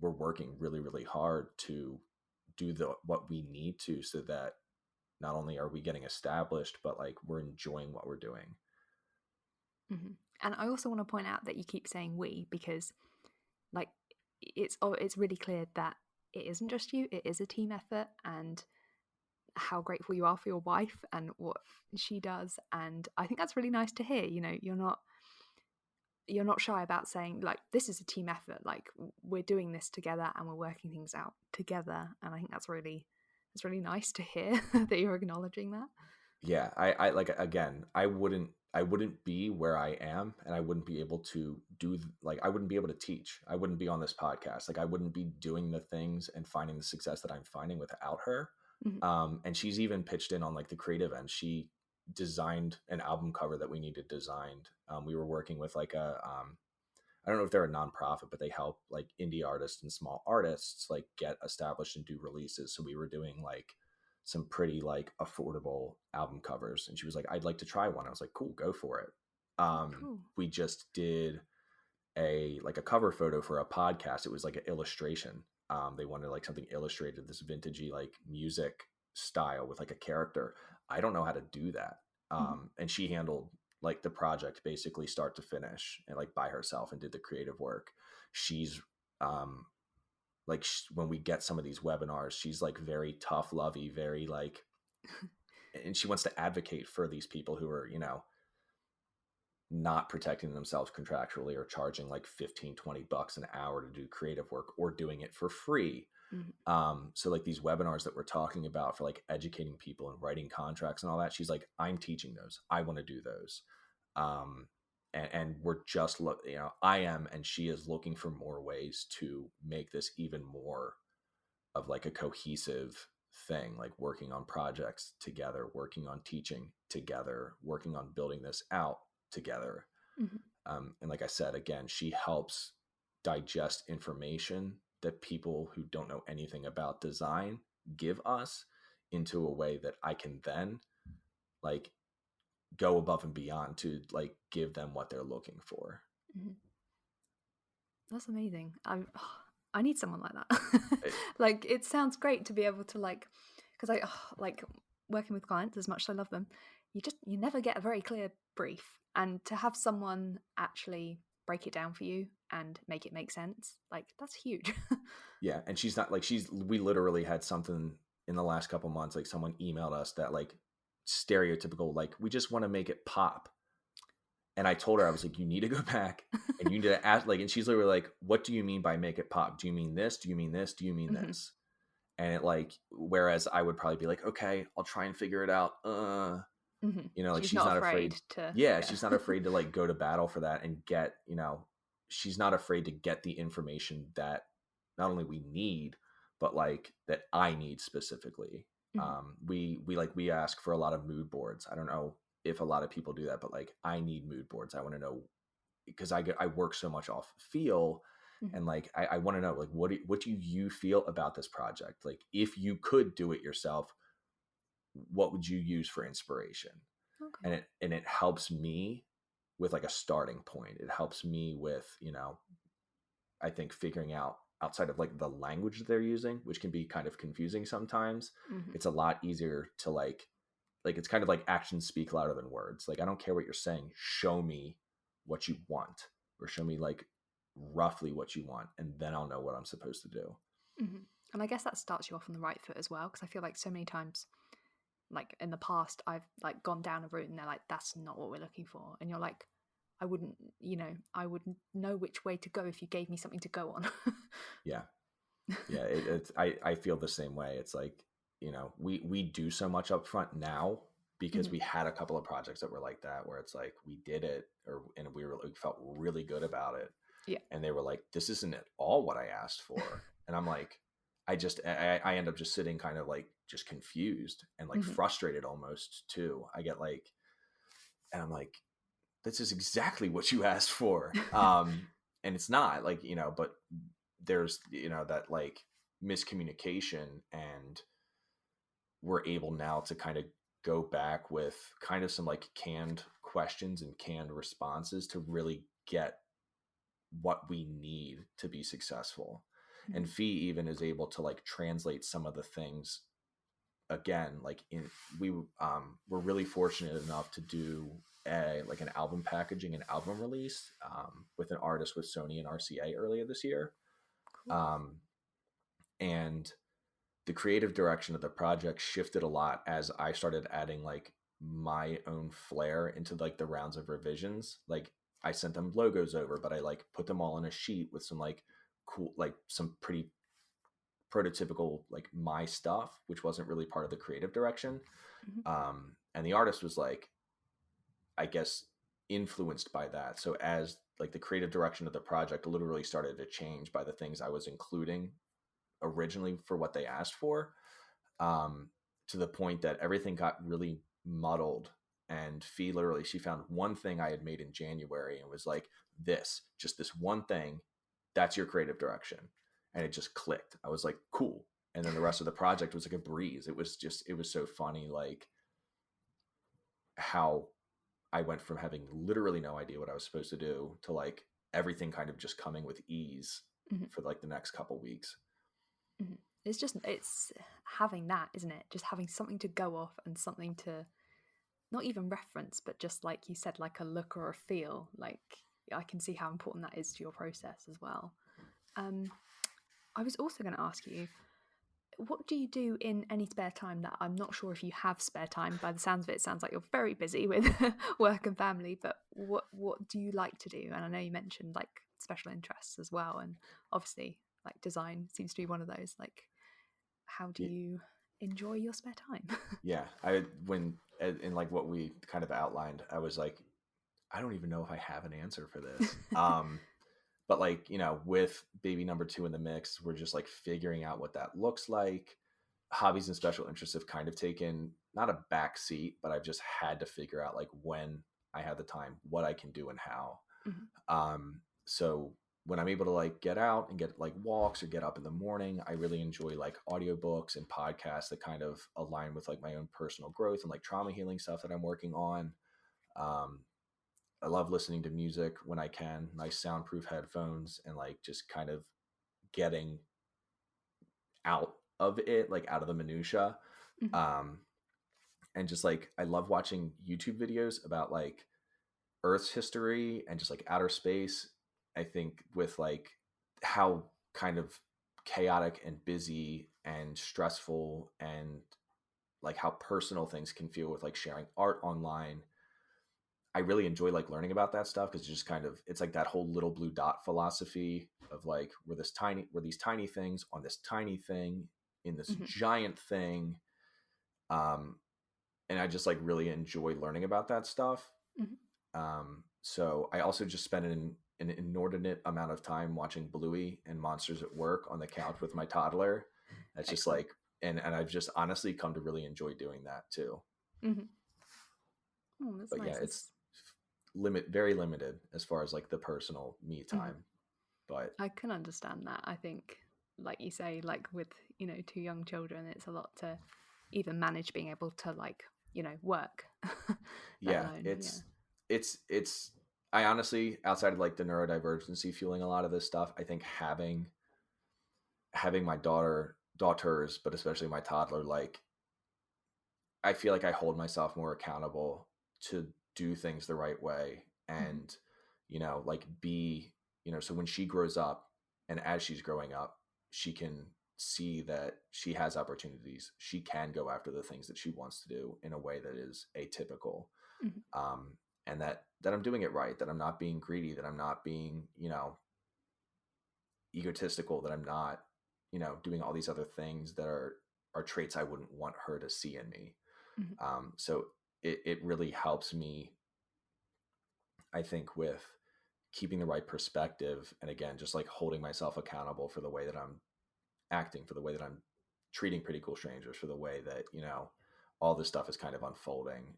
we're working really, really hard to do what we need to, so that not only are we getting established, but like we're enjoying what we're doing. Mhm. And I also want to point out that you keep saying we because, like, it's really clear that it isn't just you; it is a team effort, and how grateful you are for your wife and what she does. And I think that's really nice to hear. You know, you're not shy about saying like this is a team effort. Like, we're doing this together and we're working things out together. And I think that's really nice to hear that you're acknowledging that. Yeah, I like, again, I wouldn't be where I am, and I wouldn't be able to like, I wouldn't be able to teach. I wouldn't be on this podcast. Like, I wouldn't be doing the things and finding the success that I'm finding without her. Mhm. And she's even pitched in on like the creative end. She designed an album cover that we needed designed. We were working with like I don't know if they're a nonprofit, but they help like indie artists and small artists like get established and do releases. So we were doing like some pretty like affordable album covers, and she was like, "I'd like to try one." I was like, "Cool, go for it." Cool. We just did a cover photo for a podcast. It was like an illustration. They wanted like something illustrated, this vintagey like music style with like a character. I don't know how to do that. Mhm. And she handled like the project basically start to finish, and like by herself, and did the creative work. She's um like when we get some of these webinars, she's like very tough lovey, very like, and she wants to advocate for these people who are, not protecting themselves contractually, or charging like 15-20 bucks an hour to do creative work, or doing it for free. Mhm. So like these webinars that we're talking about for like educating people and writing contracts and all that, she's like, I'm teaching those. I want to do those. Um, and we're just I am, and she is looking for more ways to make this even more of like a cohesive thing, like working on projects together, working on teaching together, working on building this out together. Mhm. And like I said, again, she helps digest information that people who don't know anything about design give us into a way that I can then like go above and beyond to like give them what they're looking for. Mhm. That's amazing. I need someone like that. It, Like, it sounds great to be able to like, because like working with clients as much as I love them, you never get a very clear brief, and to have someone actually break it down for you and make it make sense, like that's huge. yeah, and she's not like we literally had something in the last couple months, like someone emailed us that like stereotypical, like we just want to make it pop. And I told her, I was like, you need to go back and you need to ask, like, and she's literally like, what do you mean by make it pop? Do you mean this? Do you mean this? Do you mean Mhm. this? And it like, whereas I would probably be like, okay, I'll try and figure it out. Mhm. Like She's she's not not afraid afraid. to, Yeah, yeah. she's not afraid to like go to battle for that and get, she's not afraid to get the information that not only we need, but like that I need specifically. Mhm. We ask for a lot of mood boards. I don't know if a lot of people do that, but like I need mood boards. I want to know because I work so much off feel, Mhm. and like I want to know like what do you feel about this project? Like if you could do it yourself, what would you use for inspiration? Okay. And it helps me with like a starting point. It helps me with, I think figuring out outside of like the language they're using, which can be kind of confusing sometimes. Mhm. It's a lot easier to like it's kind of like actions speak louder than words. Like I don't care what you're saying, show me what you want, or show me like roughly what you want, and then I'll know what I'm supposed to do. Mhm. And I guess that starts you off on the right foot as well, because I feel like so many times, like in the past, I've like gone down a route and they're like, that's not what we're looking for, and you're like, I wouldn't know which way to go if you gave me something to go on. Yeah. Yeah, I feel the same way. It's like, we do so much up front now because Mhm. we had a couple of projects that were like that, where it's like we did it, and we felt really good about it, Yeah. and they were like, this isn't at all what I asked for. And I'm like, I end up just sitting kind of like just confused and like Mhm. frustrated almost too. I get like, and I'm like, this is exactly what you asked for. And it's not like, but there's, that like miscommunication, and we're able now to kind of go back with kind of some like canned questions and canned responses to really get what we need to be successful. And Mhm. Fee even is able to like translate some of the things again, like we're really fortunate enough to do like an album packaging and album release with an artist with Sony and RCA earlier this year. Cool. um, and the creative direction of the project shifted a lot as I started adding like my own flair into like the rounds of revisions. Like I sent them logos over, but I like put them all in a sheet with some like cool, like some pretty prototypical like my stuff, which wasn't really part of the creative direction. Mhm. And the artist was like, I guess, influenced by that. So as like the creative direction of the project literally started to change by the things I was including originally for what they asked for, to the point that everything got really muddled. And Fee literally, she found one thing I had made in January and was like, just this one thing, that's your creative direction. And it just clicked. I was like, cool. And then the rest of the project was like a breeze. It was so funny, like how I went from having literally no idea what I was supposed to do to like everything kind of just coming with ease Mhm. for like the next couple weeks. Mhm. It's having that, isn't it? Just having something to go off and something to not even reference, but just like you said, like a look or a feel. Like I can see how important that is to your process as well. Um, I was also going to ask you, what do you do in any spare time that I'm not sure if you have spare time? By the sounds of it, it sounds like you're very busy with work and family, but what do you like to do? And I know you mentioned like special interests as well, and obviously like design seems to be one of those. Like, how do you enjoy your spare time? Yeah, I when in like what we kind of outlined, I was like, I don't even know if I have an answer for this. But like, with baby number 2 in the mix, we're just like figuring out what that looks like. Hobbies and special interests have kind of taken not a back seat, but I've just had to figure out like when I have the time, what I can do and how. Mhm. So when I'm able to like get out and get like walks or get up in the morning, I really enjoy like audiobooks and podcasts that kind of align with like my own personal growth and like trauma healing stuff that I'm working on. Um, I love listening to music when I can, nice soundproof headphones, and like just kind of getting out of it, like out of the minutia. Mhm. Um, and just like I love watching YouTube videos about like Earth's history and just like outer space. I think with like how kind of chaotic and busy and stressful and like how personal things can feel with like sharing art online. I really enjoy like learning about that stuff because it's just kind of it's like that whole little blue dot philosophy of like we're these tiny things on this tiny thing in this Mhm. giant thing. Um, and I just like really enjoy learning about that stuff. Mhm. So I also just spend an inordinate amount of time watching Bluey and Monsters at Work on the couch with my toddler. That's just Excellent. like, and I've just honestly come to really enjoy doing that too. Mhm. Oh, that's But yeah, nice. it's very limited as far as like the personal me Mhm. time. But I can understand that. I think, like you say, like with, 2 young children, it's a lot to even manage being able to, like, work, let yeah, alone, yeah. it's I honestly, outside of like the neurodivergency fueling a lot of this stuff, I think having my daughters, but especially my toddler, like I feel like I hold myself more accountable to do things the right way Mhm. and, like be, so when she grows up and as she's growing up, she can see that she has opportunities. She can go after the things that she wants to do in a way that is atypical. Mhm. Um, and that I'm doing it right, that I'm not being greedy, that I'm not being, egotistical, that I'm not, doing all these other things that are traits I wouldn't want her to see in me. Mhm. So it really helps me, I think, with keeping the right perspective. And again, just like holding myself accountable for the way that I'm acting, for the way that I'm treating pretty cool strangers, for the way that, all this stuff is kind of unfolding.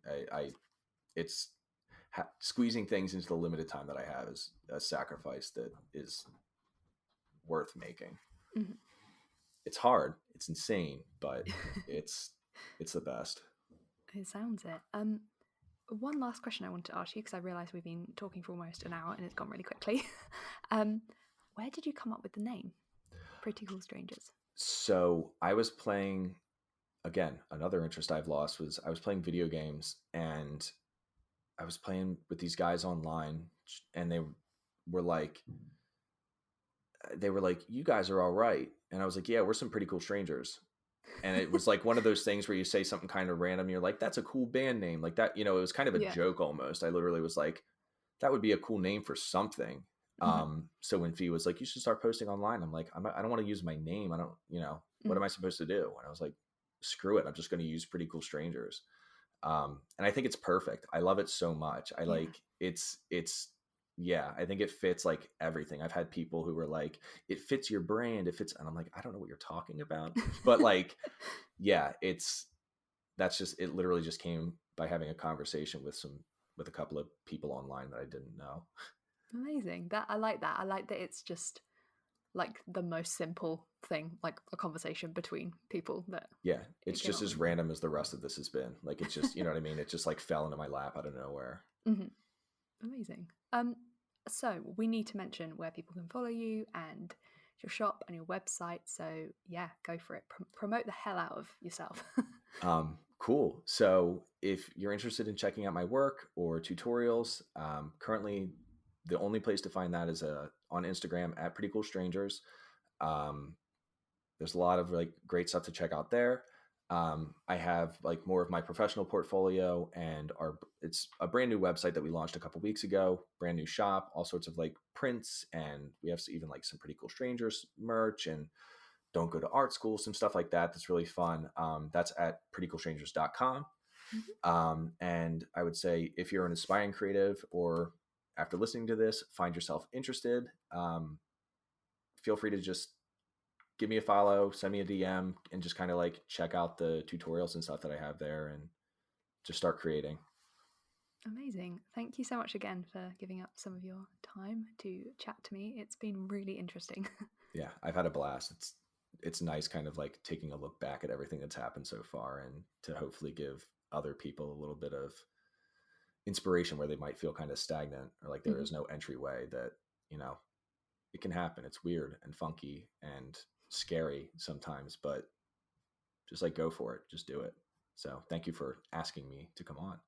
It's squeezing things into the limited time that I have is a sacrifice that is worth making. Mhm. It's hard. It's insane, but it's, it's the best. It sounds it. One last question I wanted to ask you because I realise we've been talking for almost an hour and it's gone really quickly. um, where did you come up with the name Pretty Cool Strangers? So I was playing, again, another interest I've lost was I was playing video games and I was playing with these guys online and were like, you guys are all right. And I was like, yeah, we're some pretty cool strangers. And it was like one of those things where you say something kind of random. You're like, that's a cool band name. Like that, it was kind of a Yeah. joke almost. I literally was like, that would be a cool name for something. Mhm. So when Fee was like, you should start posting online, I'm like, I don't want to use my name. I don't, what Mhm. am I supposed to do? And I was like, screw it. I'm just going to use Pretty Cool Strangers. And I think it's perfect. I love it so much. I Yeah. like yeah, I think it fits like everything. I've had people who were like, it fits your brand. It fits, and I'm like, I don't know what you're talking about, but like, yeah, that's just it. Literally just came by having a conversation with a couple of people online that I didn't know. Amazing. That I like that. I like that it's just like the most simple thing, like a conversation between people that Yeah, it it's came just up as with. random as the rest of this has been. Like it's just, you know what I mean? It just like fell into my lap out of nowhere. Hmm. Amazing. So we need to mention where people can follow you and your shop and your website. So yeah, go for it. Promote the hell out of yourself. Cool. So if you're interested in checking out my work or tutorials, currently the only place to find that is on Instagram at Pretty Cool Strangers. Um, there's a lot of like great stuff to check out there. I have like more of my professional portfolio and it's a brand new website that we launched a couple weeks ago, brand new shop, all sorts of like prints. And we have even like some Pretty Cool Strangers merch and don't go to art school, some stuff like that. That's really fun. That's at prettycoolstrangers.com. Mhm. And I would say if you're an aspiring creative or after listening to this, find yourself interested, feel free to just give me a follow, send me a DM, and just kind of like check out the tutorials and stuff that I have there and just start creating. Amazing. Thank you so much again for giving up some of your time to chat to me. It's been really interesting. Yeah, I've had a blast. It's nice kind of like taking a look back at everything that's happened so far and to hopefully give other people a little bit of inspiration where they might feel kind of stagnant or like there Mhm. is no entryway that, you know, it can happen. It's weird and funky and scary sometimes, but just like go for it, just do it. So thank you for asking me to come on.